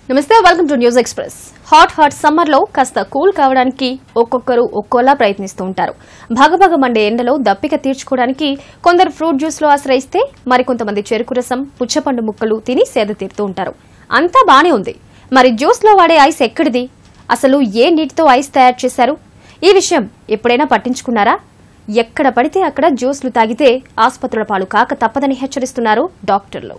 నమస్తే welcome to news express. Hot summer లో కాస్త కూల్ కావడానికి ఒక్కొక్కరు ఒక్కోలా ప్రయత్నిస్తూ ఉంటారు. భగభగ మండే ఎండలో దప్పిక తీర్చుకోవడానికి కొందరు ఫ్రూట్ జ్యూస్ లో ఆశ్రయిస్తే మరికొంతమంది చెరుకు రసం, పుచ్చపండు ముక్కలు తిని సేద తీరుతూ ఉంటారు. అంతా బానే ఉంది. మరి జ్యూస్ లో వాడే ఐస్ ఎక్కడిది? అసలు ఏ నీటితో ఐస్ తయారు చేశారు? ఈ విషయం ఎప్పుడైనా పట్టించుకున్నారా? ఎక్కడ పడితే అక్కడ జ్యూస్లు తాగితే ఆసుపత్రుల పాలు కాక తప్పదని హెచ్చరిస్తున్నారు డాక్టర్లు.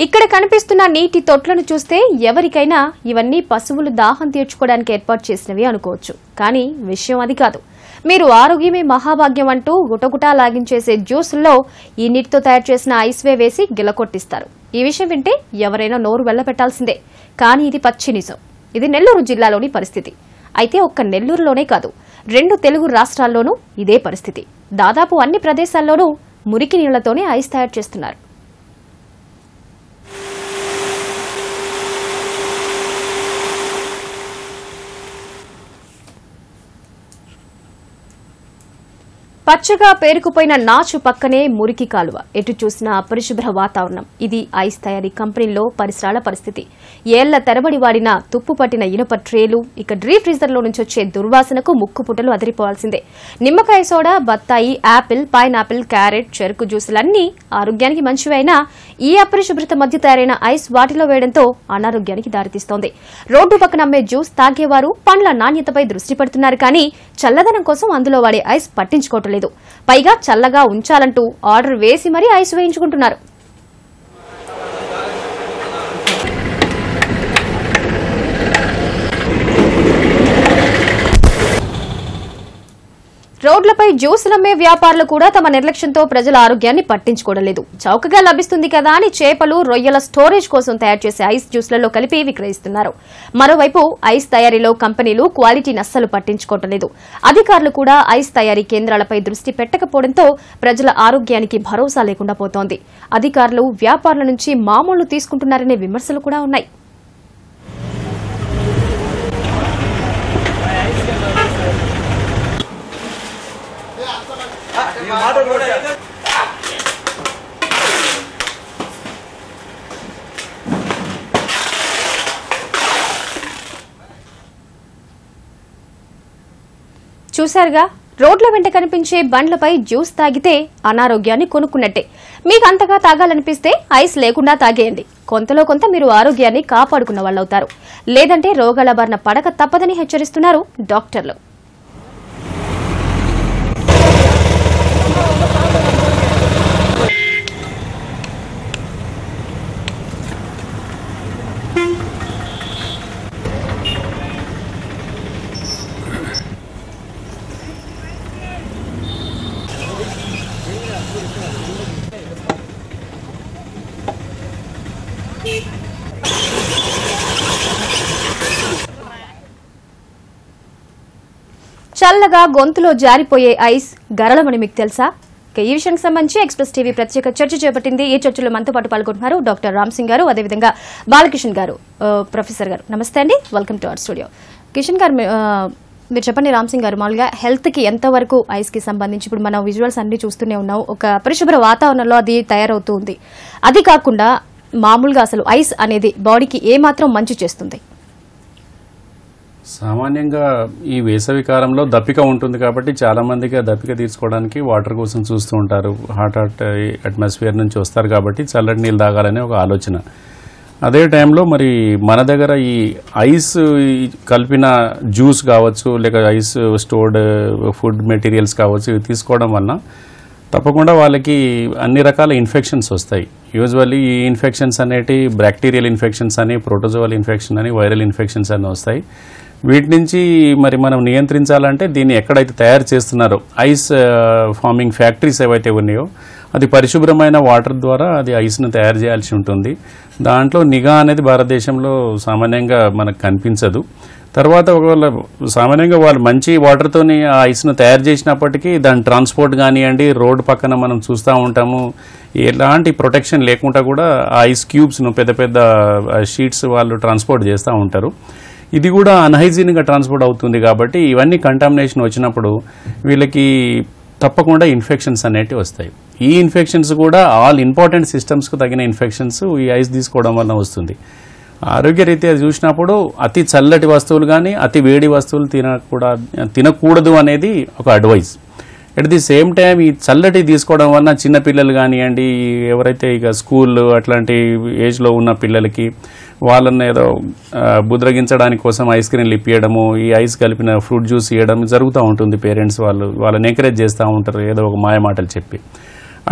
ఇక్కడ కనిపిస్తున్న నీటి తొట్లను చూస్తే ఎవరికైనా ఇవన్నీ పశువులు దాహం తీర్చుకోవడానికి ఏర్పాటు చేసినవి అనుకోవచ్చు. కానీ విషయం అది కాదు. మీరు ఆరోగ్యమే మహాభాగ్యం అంటూ గుటగుటా లాగించేసే జ్యూసుల్లో ఈ నీటితో తయారు చేసిన ఐస్వే వేసి గిలకొట్టిస్తారు. ఈ విషయం వింటే ఎవరైనా నోరు వెళ్లపెట్టాల్సిందే. కానీ ఇది పచ్చి నిజం. ఇది నెల్లూరు జిల్లాలోని పరిస్థితి. అయితే ఒక్క నెల్లూరులోనే కాదు, 2 తెలుగు రాష్ట్రాల్లోనూ ఇదే పరిస్థితి. దాదాపు అన్ని ప్రదేశాల్లోనూ మురికి నీళ్లతోనే ఐస్ తయారు చేస్తున్నారు. పచ్చగా పేరుకుపోయిన నాచు పక్కనే మురికి కాలువ, ఎటు చూసినా అపరిశుభ్ర వాతావరణం. ఇది ఐస్ తయారీ కంపెనీల్లో పరిసరాల పరిస్థితి. ఏళ్ల తరబడి వాడిన తుప్పు పట్టిన ఇనుప ట్రేలు, ఇక డీ ఫ్రీజర్లో నుంచి వచ్చే దుర్వాసనకు ముక్కు పుటలు అదిరిపోవాల్సిందే. నిమ్మకాయ సోడా, బత్తాయి, యాపిల్, పైనాపిల్, క్యారెట్, చెరుకు జ్యూసులన్నీ ఆరోగ్యానికి మంచివైనా ఈ అపరిశుభ్రత మధ్య తయారైన ఐస్ వాటిలో వేయడంతో అనారోగ్యానికి దారితీస్తోంది. రోడ్డు పక్కన అమ్మే జ్యూస్ తాగేవారు పండ్ల నాణ్యతపై దృష్టి పెడుతున్నారు. కానీ చల్లదనం కోసం అందులో వాడే ఐస్ పట్టించుకోవట్లేదు. పైగా చల్లగా ఉంచాలంటూ ఆర్డర్ వేసి మరీ ఐస్ వేయించుకుంటున్నారు. రోడ్లపై జ్యూసులమ్మే వ్యాపారులు కూడా తమ నిర్లక్ష్యంతో ప్రజల ఆరోగ్యాన్ని పట్టించుకోవడం లేదు. చౌకగా లభిస్తుంది కదా అని చేపలు, రొయ్యల స్టోరేజ్ కోసం తయారు చేసే ఐస్ జ్యూస్లలో కలిపి విక్రయిస్తున్నారు. మరోవైపు ఐస్ తయారీలో కంపెనీలు క్వాలిటీని అస్సలు పట్టించుకోవడం లేదు. అధికారులు కూడా ఐస్ తయారీ కేంద్రాలపై దృష్టి పెట్టకపోవడంతో ప్రజల ఆరోగ్యానికి భరోసా లేకుండా పోతోంది. అధికారులు వ్యాపారుల నుంచి మామూలు తీసుకుంటున్నారనే విమర్శలు కూడా ఉన్నాయి. చూశారుగా, రోడ్ల వెంట కనిపించే బండ్లపై జ్యూస్ తాగితే అనారోగ్యాన్ని కొనుక్కున్నట్టే. మీకు అంతగా తాగాలనిపిస్తే ఐస్ లేకుండా తాగేయండి. కొంతలో కొంత మీరు ఆరోగ్యాన్ని కాపాడుకున్న వాళ్ళవుతారు. లేదంటే రోగాల బారిన పడక తప్పదని హెచ్చరిస్తున్నారు డాక్టర్లు. చల్లగా గొంతులో జారిపోయే ఐస్ గరళమని మీకు తెలుసా? ఈ విషయానికి సంబంధించి ఎక్స్ప్రెస్ టీవీ ప్రత్యేక చర్చ చేపట్టింది. ఈ చర్చలో మనతో పాటు పాల్గొంటున్నారు డాక్టర్ రామ్ సింగ్ గారు, అదేవిధంగా బాలకిషన్ గారు, ప్రొఫెసర్ గారు. నమస్తే అండి, welcome to our studio. Kishan గారు, మీరు చెప్పండి. రామ్ సింగ్ గారు, మామూలుగా హెల్త్ కి ఎంతవరకు ఐస్ కి సంబంధించి ఇప్పుడు మనం విజువల్స్ అన్ని చూస్తూనే ఉన్నాం. ఒక పరిశుభ్ర వాతావరణంలో అది తయారవుతూ ఉంది. అది కాకుండా మామూలుగా అసలు ఐస్ అనేది బాడీకి ఏమాత్రం మంచి చేస్తుంది? సామాన్యంగా ఈ వేసవి కాలంలో దప్పిక ఉంటుంది కాబట్టి చాలా మందికి ఆ దప్పిక తీర్చుకోవడానికి వాటర్ కోసం చూస్తూ ఉంటారు. హాట్ అట్మాస్ఫియర్ నుంచి వస్తారు కాబట్టి చల్లటి నీళ్ళు తాగాలనే ఒక ఆలోచన. అదే టైంలో మరి మన దగ్గర ఈ ఐస్ కలిపిన జ్యూస్ కావచ్చు, లేక ఐస్ స్టోర్డ్ ఫుడ్ మెటీరియల్స్ కావచ్చు, ఇవి తీసుకోవడం వల్ల తప్పకుండా వాళ్ళకి అన్ని రకాల ఇన్ఫెక్షన్స్ వస్తాయి. యూజువల్లీ ఈ ఇన్ఫెక్షన్స్ అనేటి బ్యాక్టీరియల్ ఇన్ఫెక్షన్స్ అని, ప్రోటోజోవల్ ఇన్ఫెక్షన్ అని, వైరల్ ఇన్ఫెక్షన్స్ అని వస్తాయి. వీటి నుంచి మరి మనం నియంత్రించాలంటే దీన్ని ఎక్కడైతే తయారు చేస్తున్నారో ఐస్ ఫార్మింగ్ ఫ్యాక్టరీస్ ఏవైతే ఉన్నాయో అది పరిశుభ్రమైన వాటర్ ద్వారా అది ఐస్ను తయారు చేయాల్సి ఉంటుంది. దాంట్లో నిఘా అనేది భారతదేశంలో సామాన్యంగా మనకు కనిపించదు. తర్వాత ఒకవేళ సామాన్యంగా వాళ్ళు మంచి వాటర్తోని ఆ ఐస్ను తయారు చేసినప్పటికీ దాని ట్రాన్స్పోర్ట్ కానివ్వండి, రోడ్డు పక్కన మనం చూస్తూ ఉంటాము, ఎలాంటి ప్రొటెక్షన్ లేకుండా కూడా ఆ ఐస్ క్యూబ్స్ను పెద్ద పెద్ద షీట్స్ వాళ్ళు ట్రాన్స్పోర్ట్ చేస్తూ ఉంటారు. ఇది కూడా అన్హైజీన్గా ట్రాన్స్పోర్ట్ అవుతుంది కాబట్టి ఇవన్నీ కంటామినేషన్ వచ్చినప్పుడు వీళ్ళకి తప్పకుండా ఇన్ఫెక్షన్స్ అనేటివి వస్తాయి. ఈ ఇన్ఫెక్షన్స్ కూడా ఆల్ ఇంపార్టెంట్ సిస్టమ్స్కు తగిన ఇన్ఫెక్షన్స్ ఈ ఐస్ తీసుకోవడం వల్ల వస్తుంది. ఆరోగ్యరీత్యా చూసినప్పుడు అతి చల్లటి వస్తువులు కానీ అతి వేడి వస్తువులు తినకూడదు అనేది ఒక advice. At the same time ఈ చల్లటి తీసుకోవడం వల్ల చిన్నపిల్లలు కానివ్వండి, ఎవరైతే ఇక స్కూల్ అట్లాంటి ఏజ్లో ఉన్న పిల్లలకి వాళ్ళని ఏదో బుద్రగించడానికి కోసం ఐస్ క్రీమ్లు ఇప్పియడము, ఈ ఐస్ కలిపిన ఫ్రూట్ జ్యూస్ ఇవ్వడం జరుగుతూ ఉంటుంది. పేరెంట్స్ వాళ్ళని ఎంకరేజ్ చేస్తూ ఉంటారు ఏదో ఒక మాయ మాటలు చెప్పి.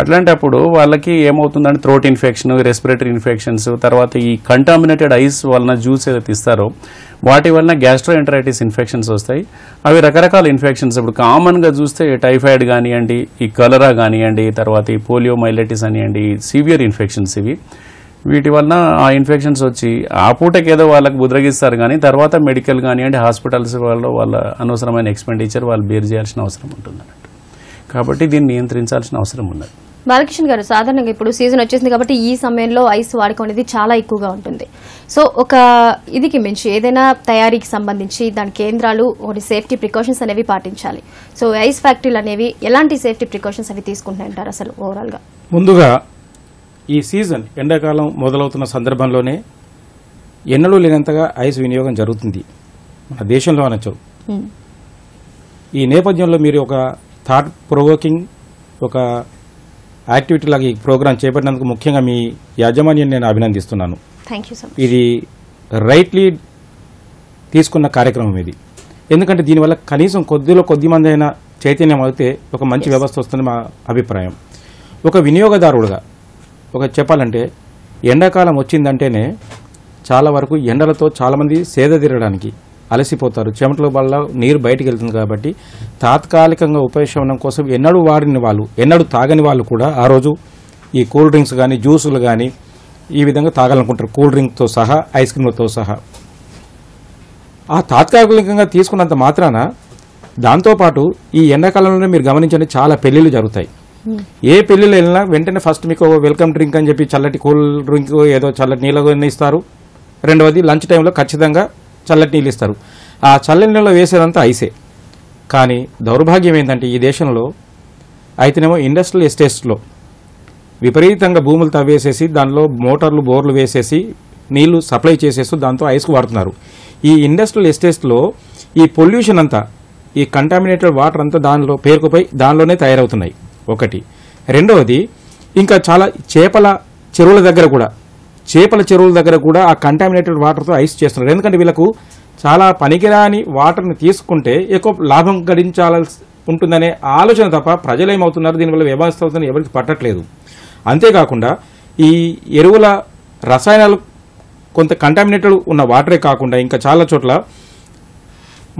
అట్లాంటప్పుడు వాళ్ళకి ఏమవుతుందంటే థ్రోట్ ఇన్ఫెక్షన్, రెస్పిరేటరీ ఇన్ఫెక్షన్స్, తర్వాత ఈ కంటామినేటెడ్ ఐస్ వలన జ్యూస్ ఏదైతే ఇస్తారో వాటి వలన గ్యాస్ట్రోఎంటరైటిస్ ఇన్ఫెక్షన్స్ వస్తాయి. అవి రకరకాల ఇన్ఫెక్షన్స్. ఇప్పుడు కామన్గా చూస్తే టైఫాయిడ్ కానివ్వండి, ఈ కలరా కానివ్వండి, తర్వాత ఈ పోలియో మైలైటిస్ కానివ్వండి, సివియర్ ఇన్ఫెక్షన్స్ ఇవి. వీటి వలన ఆ ఇన్ఫెక్షన్స్ వచ్చి ఆ పూటకి ఏదో వాళ్ళకి బుద్రగిస్తారు కానీ తర్వాత మెడికల్ కానివ్వండి హాస్పిటల్స్ వాళ్ళ అనవసరమైన ఎక్స్పెండిచర్ వాళ్ళు బేర్ చేయాల్సిన అవసరం ఉంటుంది అన్నట్టు. కాబట్టి దీన్ని నియంత్రించాల్సిన అవసరం ఉన్నది. బాలకృష్ణ గారు, సాధారణంగా ఇప్పుడు సీజన్ వచ్చేసింది కాబట్టి ఈ సమయంలో ఐస్ వాడకం అనేది చాలా ఎక్కువగా ఉంటుంది. సో ఒక ఇదికి మించి ఏదైనా తయారీకి సంబంధించి దాని కేంద్రాలు కొన్ని సేఫ్టీ ప్రికాషన్స్ అనేవి పాటించాలి. సో ఐస్ ఫ్యాక్టరీలు అనేవి ఎలాంటి సేఫ్టీ ప్రికాషన్స్ అవి తీసుకుంటాయంటారు అసలు ఓవరాల్గా? ముందుగా ఈ సీజన్ ఎండాకాలం మొదలవుతున్న సందర్భంలోనే ఎన్నడూ లేనంతగా ఐస్ వినియోగం జరుగుతుంది మన దేశంలో అనొచ్చు. ఈ నేపథ్యంలో మీరు ఒక థాట్ ప్రొవోకింగ్ ఒక యాక్టివిటీ లాగా ఈ ప్రోగ్రాం చేపట్టినందుకు ముఖ్యంగా మీ యాజమాన్యాన్ని నేను అభినందిస్తున్నాను. ఇది రైట్లీ తీసుకున్న కార్యక్రమం ఇది. ఎందుకంటే దీనివల్ల కనీసం కొద్ది మంది అయినా చైతన్యం అయితే ఒక మంచి వ్యవస్థ వస్తుంది మా అభిప్రాయం. ఒక వినియోగదారుడుగా ఒక చెప్పాలంటే ఎండాకాలం వచ్చిందంటేనే చాలా వరకు ఎండలతో చాలామంది సేద తీరడానికి అలసిపోతారు. చెమటల వల్ల నీరు బయటికి వెళ్తుంది కాబట్టి తాత్కాలికంగా ఉపశమనం కోసం ఎన్నడూ వాడిన వాళ్ళు, ఎన్నడూ తాగని వాళ్ళు కూడా ఆ రోజు ఈ కూల్ డ్రింక్స్ కానీ జ్యూసులు కానీ ఈ విధంగా తాగాలనుకుంటారు, కూల్ డ్రింక్తో సహా ఐస్ క్రీమ్లతో సహా. ఆ తాత్కాలికంగా తీసుకున్నంత మాత్రాన దాంతోపాటు ఈ ఎండాకాలంలో మీరు గమనించండి చాలా పెళ్లిళ్ళు జరుగుతాయి. ఏ పెళ్లిళ్ళు వెళ్ళినా వెంటనే ఫస్ట్ మీకు వెల్కమ్ డ్రింక్ అని చెప్పి చల్లటి కూల్ డ్రింక్ ఏదో చల్లటి నీళ్ళు ఇస్తారు. రెండవది లంచ్ టైంలో ఖచ్చితంగా చల్లటి నీళ్ళు ఇస్తారు. ఆ చల్లని నీళ్ళు వేసేదంతా ఐసే. కానీ దౌర్భాగ్యం ఏంటంటే ఈ దేశంలో అయితేనేమో ఇండస్ట్రియల్ ఎస్టేట్స్లో విపరీతంగా భూములు తవ్వేసేసి దానిలో మోటార్లు బోర్లు వేసేసి నీళ్లు సప్లై చేసేస్తూ దాంతో ఐస్కు వాడుతున్నారు. ఈ ఇండస్ట్రియల్ ఎస్టేట్స్లో ఈ పొల్యూషన్ అంతా, ఈ కంటామినేటెడ్ వాటర్ అంతా దానిలో పేరుకుపోయి దానిలోనే తయారవుతున్నాయి ఒకటి. రెండవది ఇంకా చాలా చేపల చెరువుల దగ్గర కూడా ఆ కంటామినేటెడ్ వాటర్తో ఐస్ చేస్తున్నారు. ఎందుకంటే వీళ్ళకు చాలా పనికిరాని వాటర్ని తీసుకుంటే ఎక్కువ లాభం గడించాల్సి ఉంటుందనే ఆలోచన తప్ప ప్రజలు ఏమవుతున్నారు దీనివల్ల వ్యవస్థ అవుతుందని ఎవరికి పట్టట్లేదు. అంతేకాకుండా ఈ ఎరువుల రసాయనాలు కొంత కంటామినేటెడ్ ఉన్న వాటరే కాకుండా ఇంకా చాలా చోట్ల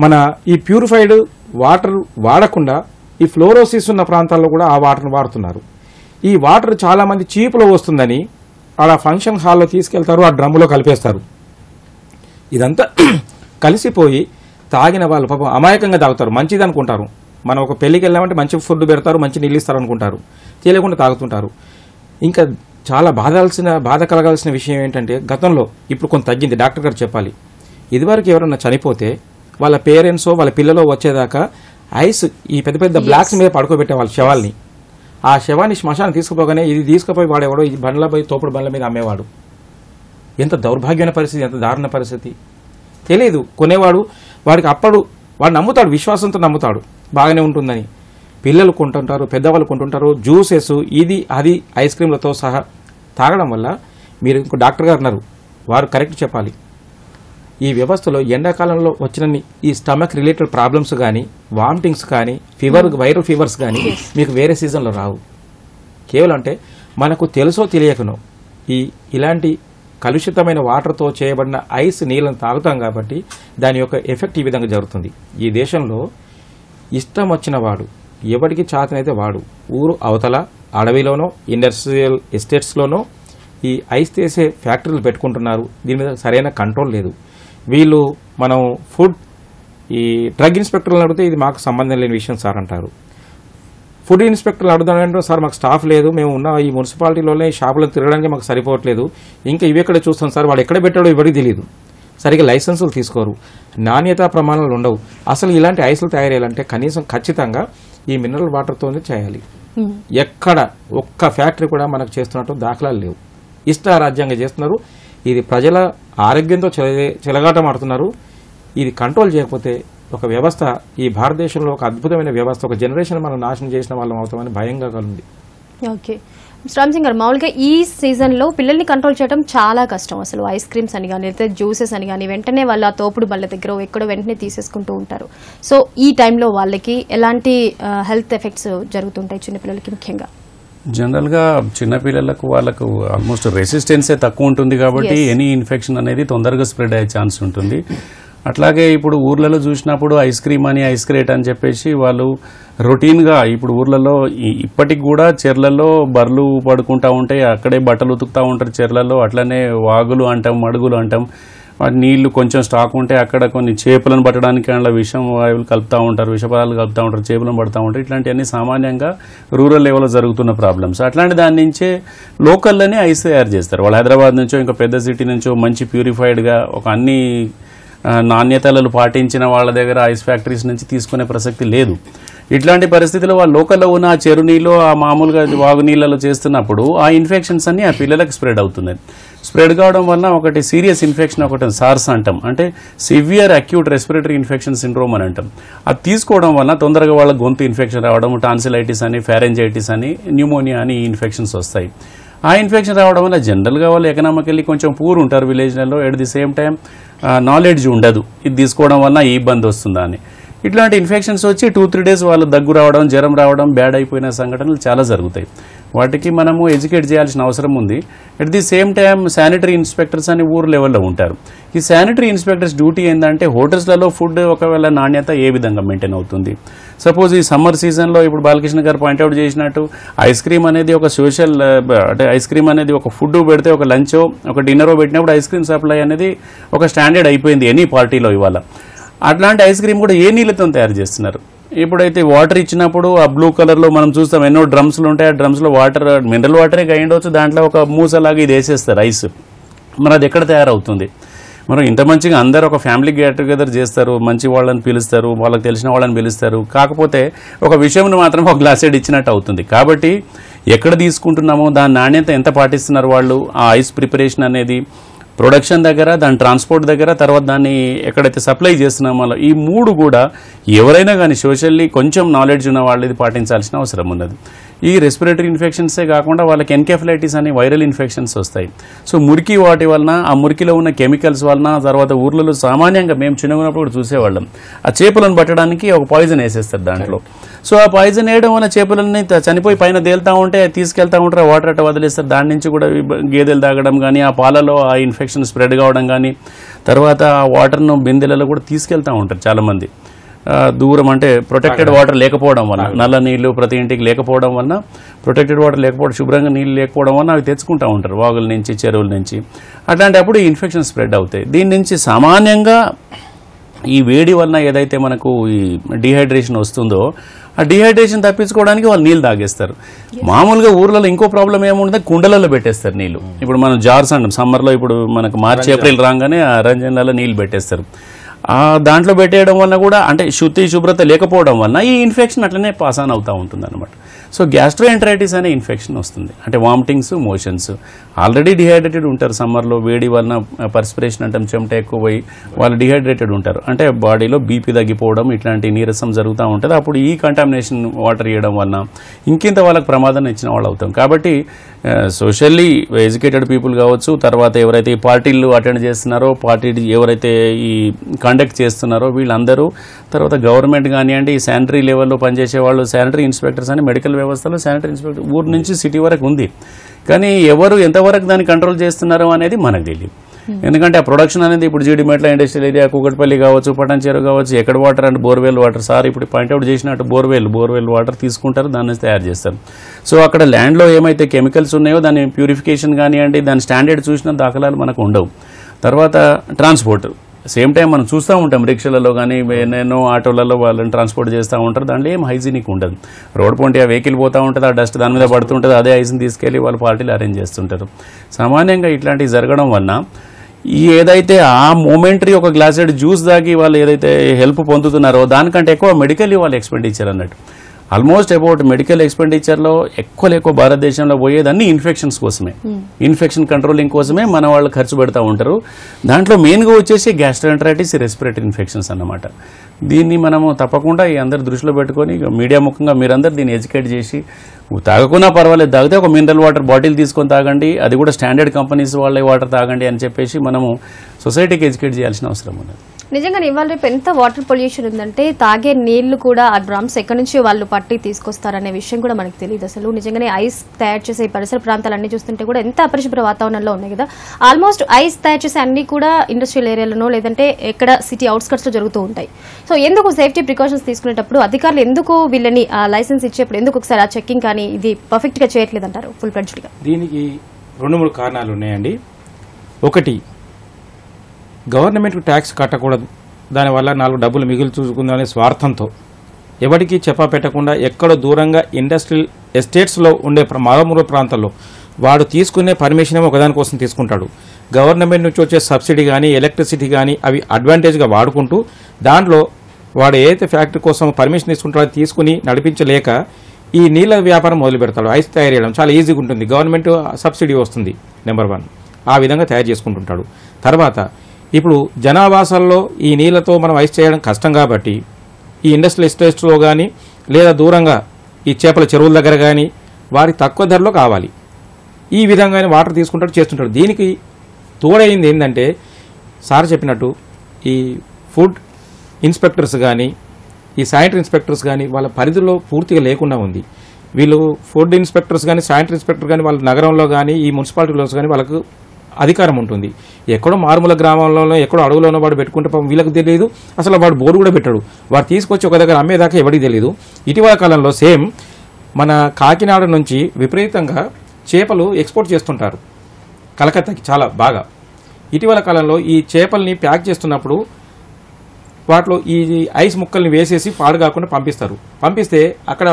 మన ఈ ప్యూరిఫైడ్ వాటర్ వాడకుండా ఈ ఫ్లోరోసిస్ ఉన్న ప్రాంతాల్లో కూడా ఆ వాటర్ని వాడుతున్నారు. ఈ వాటర్ చాలా మంది చీపులో వస్తుందని అలా ఫంక్షన్ హాల్లో తీసుకెళ్తారు, ఆ డ్రమ్ములో కలిపేస్తారు. ఇదంతా కలిసిపోయి తాగిన వాళ్ళు పాపం అమాయకంగా తాగుతారు, మంచిది అనుకుంటారు. మనం ఒక పెళ్లికి వెళ్ళామంటే మంచి ఫుడ్ పెడతారు, మంచి నీళ్ళు ఇస్తారు అనుకుంటారు, తెలియకుండా తాగుతుంటారు. ఇంకా చాలా బాధ కలగాల్సిన విషయం ఏంటంటే గతంలో ఇప్పుడు కొంత తగ్గింది. డాక్టర్ గారు చెప్పాలి, ఇదివరకు ఎవరన్నా చనిపోతే వాళ్ళ పేరెంట్స్ వాళ్ళ పిల్లలో వచ్చేదాకా ఐస్ ఈ పెద్ద పెద్ద బ్లాక్స్ మీద పడుకోబెట్టే వాళ్ళ శవాల్ని. ఆ శవాన్ని శ్మశానం తీసుకుపోగానే ఇది తీసుకుపోయి వాడేవాడు ఈ బండ్ల పోయి తోపుడు బండ్ల మీద అమ్మేవాడు. ఎంత దౌర్భాగ్యమైన పరిస్థితి, ఎంత దారుణ పరిస్థితి. తెలియదు కొనేవాడు, వాడు నమ్ముతాడు, విశ్వాసంతో నమ్ముతాడు బాగానే ఉంటుందని. పిల్లలు కొంటుంటారు, పెద్దవాళ్ళు కొంటుంటారు, జ్యూసెస్ ఇది అది ఐస్ క్రీమ్లతో సహా తాగడం వల్ల మీరు ఇంకో డాక్టర్ గారు ఉన్నారు, వారు కరెక్ట్ చెప్పాలి. ఈ వ్యవస్థలో ఎండాకాలంలో వచ్చిన ఈ స్టమక్ రిలేటెడ్ ప్రాబ్లమ్స్ కానీ, వామిటింగ్స్ కానీ, వైరల్ ఫీవర్స్ కానీ మీకు వేరే సీజన్లో రావు. కేవలం అంటే మనకు తెలుసో తెలియకనో ఇలాంటి కలుషితమైన వాటర్తో చేయబడిన ఐస్ నీళ్ళను తాగుతాం కాబట్టి దాని యొక్క ఎఫెక్ట్ ఈ విధంగా జరుగుతుంది. ఈ దేశంలో ఇష్టం వచ్చిన వాడు, ఎవరికి చాతనైతే వాడు, ఊరు అవతల అడవిలోనో ఇండస్ట్రియల్ ఎస్టేట్స్లోనో ఈ ఐస్ తీసే ఫ్యాక్టరీలు పెట్టుకుంటున్నారు. దీని మీద సరైన కంట్రోల్ లేదు. వీళ్ళు మనం ఈ డ్రగ్ ఇన్స్పెక్టర్లను అడిగితే ఇది మాకు సంబంధం లేని విషయం సార్ అంటారు. ఫుడ్ ఇన్స్పెక్టర్లు అడుగుతానంటే సార్ మాకు స్టాఫ్ లేదు, మేము ఉన్న ఈ మున్సిపాలిటీలోనే షాపులో తిరగడానికి మాకు సరిపోవట్లేదు, ఇంకా ఇవి ఎక్కడ చూస్తాం సార్, వాడు ఎక్కడ పెట్టాడో ఎవరికి తెలియదు. సరిగ్గా లైసెన్సులు తీసుకోరు, నాణ్యతా ప్రమాణాలు ఉండవు. అసలు ఇలాంటి ఐస్లు తయారయ్యాలంటే కనీసం ఖచ్చితంగా ఈ మినరల్ వాటర్తోనే చేయాలి. ఎక్కడ ఒక్క ఫ్యాక్టరీ కూడా మనకు చేస్తున్నట్టు దాఖలాలు లేవు. ఇష్టారాజ్యంగా చేస్తున్నారు. ఇది ప్రజల ఆరోగ్యంతో చెలగాటమాడుతున్నారు. ఇది కంట్రోల్ చేయకపోతే ఒక వ్యవస్థ, ఈ భారతదేశంలో ఒక అద్భుతమైన వ్యవస్థ, ఒక జనరేషన్ మనం నాశనం చేసిన వాళ్ళం అవుతామని భయంగా కలుగుతుంది. ఓకే శ్రామ్ సింగ్ గారు, మామూలుగా ఈ సీజన్లో పిల్లల్ని కంట్రోల్ చేయడం చాలా కష్టం. అసలు ఐస్ క్రీమ్స్ అని కానీ లేదా జ్యూసెస్ అని కానీ వెంటనే వాళ్ళ తోపుడు బళ్ళ దగ్గర ఎక్కడో వెంటనే తీసేసుకుంటూ ఉంటారు. సో ఈ టైంలో వాళ్ళకి ఎలాంటి హెల్త్ ఎఫెక్ట్స్ జరుగుతుంటాయి చిన్నపిల్లలకి ముఖ్యంగా? జనరల్గా చిన్నపిల్లలకు వాళ్ళకు ఆల్మోస్ట్ రెసిస్టెన్సే తక్కువ ఉంటుంది కాబట్టి ఎనీ ఇన్ఫెక్షన్ అనేది తొందరగా స్ప్రెడ్ అయ్యే ఛాన్స్ ఉంటుంది. అట్లాగే ఇప్పుడు ఊర్లలో చూసినప్పుడు ఐస్ క్రీమ్ అని ఐస్ క్రేట్ అని చెప్పేసి వాళ్ళు రొటీన్గా ఇప్పుడు ఊర్లలో ఇప్పటికి కూడా చెర్లలో బర్రెలు పడుకుంటా ఉంటాయి, అక్కడే బట్టలు ఉతుకుతూ ఉంటారు చెర్లలో. అట్లనే వాగులు అంటాం, మడుగులు అంటాం. వాటి నీళ్లు కొంచెం స్టాక్ ఉంటే అక్కడ కొన్ని చేపలను పట్టడానికి అందులో విషం వాయువులు కలుపుతూ ఉంటారు, విషపదాలు కలుపుతూ ఉంటారు, చేపలను పడుతూ ఉంటారు. ఇట్లాంటివన్నీ సామాన్యంగా రూరల్ లెవెల్లో జరుగుతున్న ప్రాబ్లమ్స్. అట్లాంటి దాని నుంచే లోకల్లోనే ఐస్ తయారు చేస్తారు. వాళ్ళు హైదరాబాద్ నుంచో ఇంకా పెద్ద సిటీ నుంచో మంచి ప్యూరిఫైడ్గా ఒక అన్ని నాణ్యతలు పాటించిన వాళ్ళ దగ్గర ఐస్ ఫ్యాక్టరీస్ నుంచి తీసుకునే ప్రసక్తి లేదు. ఇట్లాంటి పరిస్థితుల్లో వాళ్ళు లోకల్లో ఉన్న ఆ చెరు నీళ్ళు, ఆ మామూలుగా వాగు నీళ్ళలో చేస్తున్నప్పుడు ఆ ఇన్ఫెక్షన్స్ అన్ని ఆ పిల్లలకు స్ప్రెడ్ అవుతున్నాయి. స్ప్రెడ్ కావడం వల్ల ఒకటి సీరియస్ ఇన్ఫెక్షన్, ఒకటి సార్స్ అంటాం, అంటే severe acute respiratory infection syndrome అని అంటాం. అది తీసుకోవడం వల్ల తొందరగా వాళ్ళ గొంతు ఇన్ఫెక్షన్ రావడం, టాన్సిలైటిస్ అని, ఫారెంజైటిస్ అని, న్యూమోనియా అని ఈ ఇన్ఫెక్షన్స్ వస్తాయి. ఆ ఇన్ఫెక్షన్ రావడం వల్ల జనరల్గా వాళ్ళు ఎకనామికల్లీ కొంచెం పూర్ ఉంటారు విలేజ్లలో. At the same time knowledge ఉండదు ఇది తీసుకోవడం వల్ల ఈ ఇబ్బంది వస్తుందా అని. ఇట్లాంటి ఇన్ఫెక్షన్స్ వచ్చి 2-3 days వాళ్ళు దగ్గు రావడం, జ్వరం రావడం, బ్యాడ్ అయిపోయిన సంఘటనలు చాలా జరుగుతాయి. వాటికి మనము ఎడ్యుకేట్ చేయాల్సిన అవసరం ఉంది. At the same time sanitary inspectors అని ఊరు లెవెల్లో ఉంటారు. ఈ శానిటరీ ఇన్స్పెక్టర్స్ డ్యూటీ ఏంటంటే హోటల్స్లలో ఫుడ్ ఒకవేళ నాణ్యత ఏ విధంగా మెయింటైన్ అవుతుంది. సపోజ్ ఈ సమ్మర్ సీజన్లో ఇప్పుడు బాలకృష్ణ గారు పాయింట్అవుట్ చేసినట్టు ఐస్ క్రీమ్ అనేది ఒక సోషల్, అంటే ఐస్ క్రీమ్ అనేది ఒక ఫుడ్ పెడితే, ఒక లంచో ఒక డిన్నరో పెట్టినప్పుడు ఐస్ క్రీమ్ సప్లై అనేది ఒక స్టాండర్డ్ అయిపోయింది ఎనీ పార్టీలో ఇవాళ. అట్లాంటి ఐస్ క్రీమ్ కూడా ఏ నీళ్ళతో తయారు చేస్తున్నారు. ఇప్పుడైతే వాటర్ ఇచ్చినప్పుడు ఆ బ్లూ కలర్లో మనం చూస్తాం ఎన్నో డ్రమ్స్లు ఉంటాయి. ఆ డ్రమ్స్లో వాటర్ మినరల్ వాటరే అయ్యిండవచ్చు, దాంట్లో ఒక మూసలాగా ఇది వేసేస్తారు ఐస్. మరి అది ఎక్కడ తయారవుతుంది? మనం ఇంత మంచిగా అందరూ ఒక ఫ్యామిలీ గెట్ టుగెదర్ చేస్తారు, మంచి వాళ్ళని పిలుస్తారు, వాళ్ళకి తెలిసిన వాళ్ళని పిలుస్తారు. కాకపోతే ఒక విషయంను మాత్రం ఒక గ్లాస్ సైడ్ ఇచ్చినట్టు అవుతుంది. కాబట్టి ఎక్కడ తీసుకుంటున్నామో దాని నాణ్యత ఎంత పాటిస్తున్నారు వాళ్ళు, ఆ ఐస్ ప్రిపరేషన్ అనేది ప్రొడక్షన్ దగ్గర, దాని ట్రాన్స్పోర్ట్ దగ్గర, తర్వాత దాన్ని ఎక్కడైతే సప్లై చేస్తున్నామో ఈ మూడు కూడా ఎవరైనా కానీ సోషల్లీ కొంచెం నాలెడ్జ్ ఉన్న వాళ్ళు ఇది పాటించాల్సిన అవసరం ఉన్నది. ఈ రెస్పిరేటరీ ఇన్ఫెక్షన్సే కాకుండా వాళ్ళకి ఎన్కెఫలైటిస్ అనే వైరల్ ఇన్ఫెక్షన్స్ వస్తాయి. సో మురికి వాటి వలన, ఆ మురికిలో ఉన్న కెమికల్స్ వలన, తర్వాత ఊర్లలో సామాన్యంగా మేము చిన్నగున్నప్పుడు కూడా చూసేవాళ్ళం, ఆ చేపలను పట్టడానికి ఒక పాయిజన్ వేసేస్తారు దాంట్లో. సో ఆ పాయిజన్ వేయడం వల్ల చేపలన్నీ చనిపోయి పైన తేలుతూ ఉంటే తీసుకెళ్తూ ఉంటారు, వాటర్ అట్ట వదిలేస్తారు. దాని నుంచి కూడా గేదెలు తాగడం కానీ, ఆ పాలలో ఆ ఇన్ఫెక్షన్ స్ప్రెడ్ కావడం కానీ, తర్వాత ఆ వాటర్ను బిందెలలో కూడా తీసుకెళ్తూ ఉంటారు చాలామంది. దూరం అంటే ప్రొటెక్టెడ్ వాటర్ లేకపోవడం వల్ల, నల్ల నీళ్లు ప్రతి ఇంటికి లేకపోవడం వల్ల, ప్రొటెక్టెడ్ వాటర్ లేకపోవడం, శుభ్రంగా నీళ్ళు లేకపోవడం వల్ల అవి తెచ్చుకుంటూ ఉంటారు వాగుల నుంచి, చెరువుల నుంచి. అట్లాంటప్పుడు ఈ ఇన్ఫెక్షన్ స్ప్రెడ్ అవుతాయి. దీని నుంచి సామాన్యంగా ఈ వేడి వలన ఏదైతే మనకు ఈ డిహైడ్రేషన్ వస్తుందో ఆ డిహైడ్రేషన్ తప్పించుకోవడానికి వాళ్ళు నీళ్ళు తాగేస్తారు. మామూలుగా ఊర్లలో ఇంకో ప్రాబ్లం ఏముంటుంది, కుండలలో పెట్టేస్తారు నీళ్ళు. ఇప్పుడు మనం జార్స్ అంటాం, సమ్మర్లో ఇప్పుడు మనకు మార్చి ఏప్రిల్ రాగానే ఆ రంజన్లలో నీళ్ళు పెట్టేస్తారు. దాంట్లో పెట్టేయడం వల్ల కూడా అంటే శుభ్రత లేకపోవడం వల్ల ఈ ఇన్ఫెక్షన్ అట్లనే పాస్ ఆన్ అవుతూ ఉంటుంది అనమాట. సో గ్యాస్ట్రోఎంటరైటిస్ అనే ఇన్ఫెక్షన్ వస్తుంది, అంటే వామిటింగ్స్, మోషన్స్. ఆల్రెడీ డిహైడ్రేటెడ్ ఉంటారు సమ్మర్లో, వేడి వలన పర్స్పిరేషన్ అంటాం, చెమట ఎక్కువ పోయి వాళ్ళు డిహైడ్రేటెడ్ ఉంటారు, అంటే బాడీలో బీపీ తగ్గిపోవడం, ఇట్లాంటి నీరసం జరుగుతూ ఉంటుంది. అప్పుడు ఈ కంటామినేషన్ వాటర్ ఇవ్వడం వలన ఇంకింత వాళ్ళకి ప్రమాదం ఇచ్చిన వాళ్ళు అవుతాం. కాబట్టి సోషల్లీ ఎడ్యుకేటెడ్ పీపుల్ కావచ్చు, తర్వాత ఎవరైతే ఈ పార్టీలు అటెండ్ చేస్తున్నారో, పార్టీ ఎవరైతే ఈ కండక్ట్ చేస్తున్నారో వీళ్ళందరూ, తర్వాత గవర్నమెంట్ కానివ్వండి, ఈ శానిటరీ లెవెల్లో పనిచేసే వాళ్ళు, శానిటరీ ఇన్స్పెక్టర్స్ అని మెడికల్ వ్యవస్థలో శానిటరీ ఇన్స్పెక్టర్ ఊరు నుంచి సిటీ వరకు ఉంది. కానీ ఎవరు ఎంతవరకు దాన్ని కంట్రోల్ చేస్తున్నారో అనేది మనకు తెలియదు. ఎందుకంటే ఆ ప్రొడక్షన్ అనేది ఇప్పుడు జీడిమెట్ల ఇండస్ట్రియల్ ఏరియా, కూకట్పల్లి కావచ్చు, పటాన్చెరు కావచ్చు, ఎక్కడ వాటర్ అంటే బోర్వెల్ వాటర్, సార్ ఇప్పుడు పాయింట్అవుట్ చేసినట్టు బోర్వెల్ వాటర్ తీసుకుంటారు, దాన్ని తయారు చేస్తారు. సో అక్కడ ల్యాండ్లో ఏమైతే కెమికల్స్ ఉన్నాయో దాని ప్యూరిఫికేషన్ కానివ్వండి, దాని స్టాండర్డ్ చూసిన దాఖలాలు మనకు ఉండవు. తర్వాత ట్రాన్స్పోర్ట్ సేమ్ టైం మనం చూస్తూ ఉంటాం, రిక్షాలలో కానీ ఎన్నెన్నో ఆటోలలో వాళ్ళని ట్రాన్స్పోర్ట్ చేస్తూ ఉంటారు, దాంట్లో ఏం హైజీనిక్ ఉండదు. రోడ్ పొంటి ఆ వెహికల్ పోతూ ఉంటుంది, ఆ డస్ట్ దాని మీద పడుతుంటుంది, అదే ఐస్ని తీసుకెళ్ళి వాళ్ళు పార్టీలు అరేంజ్ చేస్తుంటారు. సామాన్యంగా ఇట్లాంటివి జరగడం వలన ఏదైతే ఆ మూమెంటరీ ఒక గ్లాసెడ్ జ్యూస్ దాగి వాళ్ళు ఏదైతే హెల్ప్ పొందుతున్నారో దానికంటే ఎక్కువ మెడికల్ వాళ్ళు ఎక్స్పెండిచర్ అన్నట్టు. ఆల్మోస్ట్ అబౌట్ మెడికల్ ఎక్స్పెండిచర్లో ఎక్కువ భారతదేశంలో పోయేది అన్ని ఇన్ఫెక్షన్స్ కోసమే, ఇన్ఫెక్షన్ కంట్రోలింగ్ కోసమే మన వాళ్ళు ఖర్చు పెడతా ఉంటారు. దాంట్లో మెయిన్గా వచ్చేసి గ్యాస్ట్రోఎంటరైటిస్, రెస్పిరేటరీ ఇన్ఫెక్షన్స్ అన్నమాట. దీన్ని మనము తప్పకుండా ఈ అందరు దృష్టిలో పెట్టుకొని మీడియా ముఖంగా మీరందరూ దీన్ని ఎడ్యుకేట్ చేసి తాగకున్నా పర్వాలేదు, తాగితే ఒక మినరల్ వాటర్ బాటిల్ తీసుకొని తాగండి, అది కూడా స్టాండర్డ్ కంపెనీస్ వాళ్ళ వాటర్ తాగండి అని చెప్పేసి మనము సొసైటీకి ఎడ్యుకేట్ చేయాల్సిన అవసరం ఉన్నది. నిజంగా ఇవాళ రేపు ఎంత వాటర్ పొల్యూషన్ ఉందంటే తాగే నీళ్లు కూడా ఆ డ్రమ్స్ ఎక్కడి నుంచి వాళ్ళు పట్టి తీసుకొస్తారనే విషయం కూడా మనకు తెలియదు. అసలు నిజంగానే ఐస్ తయారు చేసే పరిసర ప్రాంతాలన్నీ చూస్తుంటే కూడా ఎంత అపరిశుభ్ర వాతావరణంలో ఉన్నాయి కదా. ఆల్మోస్ట్ ఐస్ తయారు చేసే అన్ని కూడా ఇండస్ట్రియల్ ఏరియాలోనో లేదంటే ఎక్కడ సిటీ అవుట్స్కట్స్ లో జరుగుతూ ఉంటాయి. సో ఎందుకు సేఫ్టీ ప్రికాషన్స్ తీసుకునేటప్పుడు అధికారులు ఎందుకు వీళ్ళని లైసెన్స్ ఇచ్చేప్పుడు ఎందుకు ఒకసారి ఆ చెక్కింగ్ కానీ ఇది పర్ఫెక్ట్ గా చేయట్లేదు అంటారు ఫుల్ ఫ్లెడ్జ్డ్ గా? దీనికి 2-3 కారణాలు ఉన్నాయండి. ఒకటి, గవర్నమెంట్ ట్యాక్స్ కట్టకూడదు, దానివల్ల 4 డబ్బులు మిగిలి చూసుకుందామనే స్వార్థంతో ఎవరికి చెప్పా పెట్టకుండా ఎక్కడో దూరంగా ఇండస్ట్రియల్ ఎస్టేట్స్లో ఉండే మారుమూల ప్రాంతాల్లో వాడు తీసుకునే పర్మిషన్ ఏమో ఒకదాని కోసం తీసుకుంటాడు. గవర్నమెంట్ నుంచి వచ్చే సబ్సిడీ కానీ ఎలక్ట్రిసిటీ కానీ అవి అడ్వాంటేజ్గా వాడుకుంటూ దాంట్లో వాడు ఏదైతే ఫ్యాక్టరీ కోసం పర్మిషన్ తీసుకుంటాడో తీసుకుని నడిపించలేక ఈ నీళ్ళ వ్యాపారం మొదలు పెడతాడు. ఐస్ తయారు చేయడం చాలా ఈజీగా ఉంటుంది, గవర్నమెంట్ సబ్సిడీ వస్తుంది, నెంబర్ 1. ఆ విధంగా తయారు చేసుకుంటుంటాడు. తర్వాత ఇప్పుడు జనావాసాల్లో ఈ నీళ్లతో మనం ఐస్ చేయడం కష్టం కాబట్టి ఈ ఇండస్ట్రియల్ ఎస్టేట్స్లో కానీ లేదా దూరంగా ఈ చేపల చెరువుల దగ్గర కానీ వారి తక్కువ ధరలో కావాలి, ఈ విధంగానే వాటర్ తీసుకుంటాడు, చేస్తుంటాడు. దీనికి తోడైంది ఏంటంటే సార్ చెప్పినట్టు ఈ ఫుడ్ ఇన్స్పెక్టర్స్ కానీ ఈ శానిటరీ ఇన్స్పెక్టర్స్ కానీ వాళ్ళ పరిధిలో పూర్తిగా లేకుండా ఉంది. వీళ్ళు ఫుడ్ ఇన్స్పెక్టర్స్ కానీ శానిటరీ ఇన్స్పెక్టర్ కానీ వాళ్ళ నగరంలో కానీ ఈ మున్సిపాలిటీలో కానీ వాళ్ళకు అధికారం ఉంటుంది. ఎక్కడో మారుమూల గ్రామంలోనో ఎక్కడో అడవులోనో వాడు పెట్టుకుంటే పాపం వీళ్ళకి తెలియదు, అసలు వాడు బోర్డు కూడా పెట్టాడు, వాడు తీసుకొచ్చి ఒక దగ్గర అమ్మేదాకా ఎవరికి తెలియదు. ఇటీవల కాలంలో సేమ్ మన కాకినాడ నుంచి విపరీతంగా చేపలు ఎక్స్పోర్ట్ చేస్తుంటారు కలకత్తాకి చాలా బాగా. ఇటీవల కాలంలో ఈ చేపల్ని ప్యాక్ చేస్తున్నప్పుడు వాటిలో ఈ ఐస్ ముక్కల్ని వేసేసి పాడు కాకుండా పంపిస్తారు. పంపిస్తే అక్కడ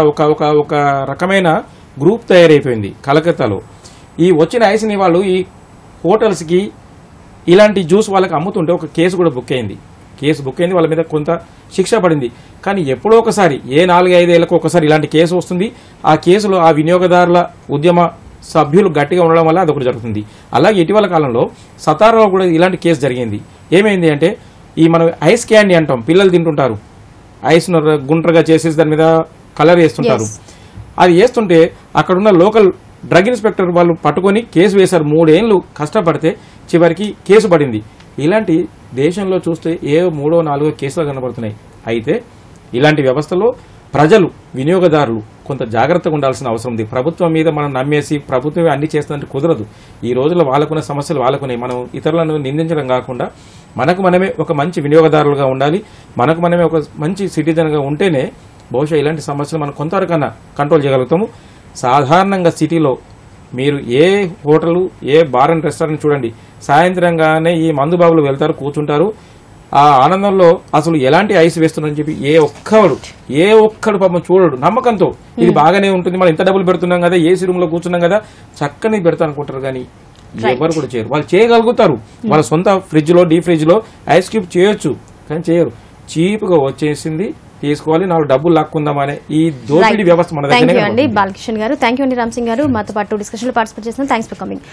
ఒక రకమైన గ్రూప్ తయారైపోయింది కలకత్తాలో. ఈ వచ్చిన ఐస్ని వాళ్ళు ఈ హోటల్స్కి ఇలాంటి జ్యూస్ వాళ్ళకి అమ్ముతుంటే ఒక కేసు కూడా బుక్ అయింది. వాళ్ళ మీద కొంత శిక్ష పడింది. కానీ ఎప్పుడో ఒకసారి 4-5 ఏళ్లకు ఒకసారి ఇలాంటి కేసు వస్తుంది. ఆ కేసులో ఆ వినియోగదారుల ఉద్యమ సభ్యులు గట్టిగా ఉండడం వల్ల అదొకటి జరుగుతుంది. అలాగే ఇటీవల కాలంలో సతారాలో కూడా ఇలాంటి కేసు జరిగింది. ఏమైంది అంటే ఈ మనం ఐస్ క్యాండీ అంటాం, పిల్లలు తింటుంటారు, ఐస్ను గుండ్రగా చేసేసి దాని మీద కలర్ వేస్తుంటారు. అది వేస్తుంటే అక్కడున్న లోకల్ డ్రగ్ ఇన్స్పెక్టర్ వాళ్ళు పట్టుకొని కేసు వేశారు. 3 ఏళ్లు కష్టపడితే చివరికి కేసు పడింది. ఇలాంటి దేశంలో చూస్తే 3-4 కేసులు కనబడుతున్నాయి. అయితే ఇలాంటి వ్యవస్థలో ప్రజలు వినియోగదారులు కొంత జాగ్రత్తగా ఉండాల్సిన అవసరం ఉంది. ప్రభుత్వం మీద మనం నమ్మేసి ప్రభుత్వమే అన్ని చేస్తుందంటే కుదరదు. ఈ రోజుల్లో వాళ్ళకున్న సమస్యలు వాళ్ళకున్నాయి. మనం ఇతరులను నిందించడం కాకుండా మనకు మనమే ఒక మంచి వినియోగదారులుగా ఉండాలి, మనకు మనమే ఒక మంచి సిటిజన్గా ఉంటేనే బహుశా ఇలాంటి సమస్యలు మనం కొంతవరకన్నా కంట్రోల్ చేయగలుగుతాము. సాధారణంగా సిటీలో మీరు ఏ హోటలు ఏ బార్ అండ్ రెస్టారెంట్ చూడండి, సాయంత్రంగానే ఈ మందుబాబులు వెళ్తారు, కూర్చుంటారు. ఆ ఆనందంలో అసలు ఎలాంటి ఐస్ వేస్తున్నారని చెప్పి ఏ ఒక్కడు పాపం చూడడు. నమ్మకంతో ఇది బాగానే ఉంటుంది, మనం ఇంత డబ్బులు పెడుతున్నాం కదా, ఏసీ రూమ్ లో కూర్చున్నాం కదా, చక్కని పెడతా అనుకుంటారు. కానీ ఎవరు కూడా చేయరు. వాళ్ళు చేయగలుగుతారు, వాళ్ళ సొంత ఫ్రిడ్జ్ లో డీ ఫ్రిడ్జ్ లో ఐస్ క్యూబ్ చేయొచ్చు, కానీ చేయరు. చీప్ గా వచ్చేసింది, తీసుకోవాలి, 4 డబ్బులు లాక్కుందామనే ఈ దోపిడీ వ్యవస్థ మన దగ్గర. బాలకృష్ణ గారు, థ్యాంక్ యూ అండి. రామ్ సింగ్ గారు మాతో పాటు డిస్కషన్ లో పార్టిసిపేట్ చేసిన థ్యాంక్స్ ఫర్ కమింగ్.